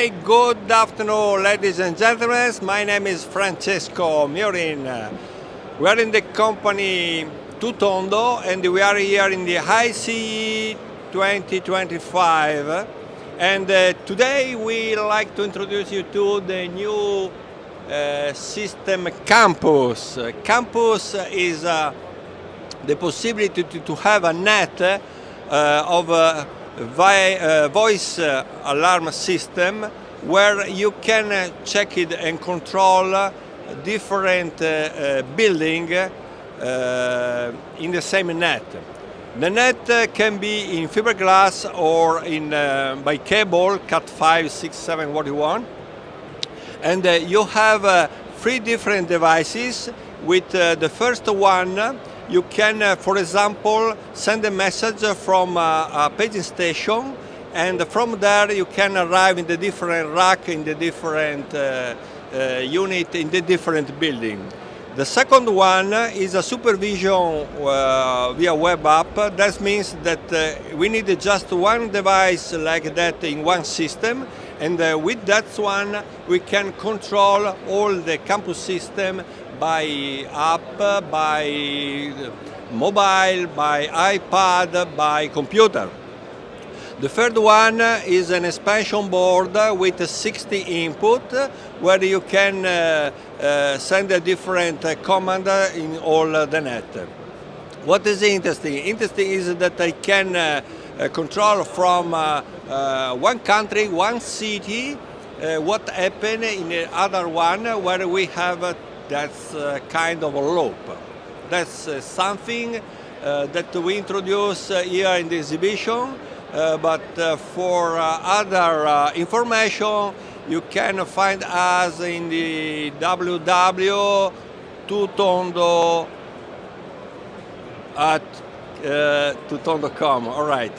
Okay, good afternoon, ladies and gentlemen. My name is Francesco Miorin. We are in the company Tutondo and we are here in the ISE 2025. And today we like to introduce you to the new system Campus. Campus is the possibility to have a net of voice alarm system where you can check it and control different building in the same net. The net can be in fiberglass or in by cable, cut 5, 6, 7, what you want. And you have 3 different devices. With the first one, you can, for example, send a message from a paging station, and from there you can arrive in the different rack, in the different unit, in the different building. The second one is a supervision via web app. That means that we need just one device like that in one system, and with that one we can control all the campus system by app, by mobile, by iPad, by computer. The third one is an expansion board with 60 input where you can send a different command in all the net. What is interesting? Interesting is that I can control from one country, one city, what happened in the other one where we have that's kind of a loop. That's something that we introduce here in the exhibition, but for other information you can find us in the www.tutondo at tutondo.com. All right.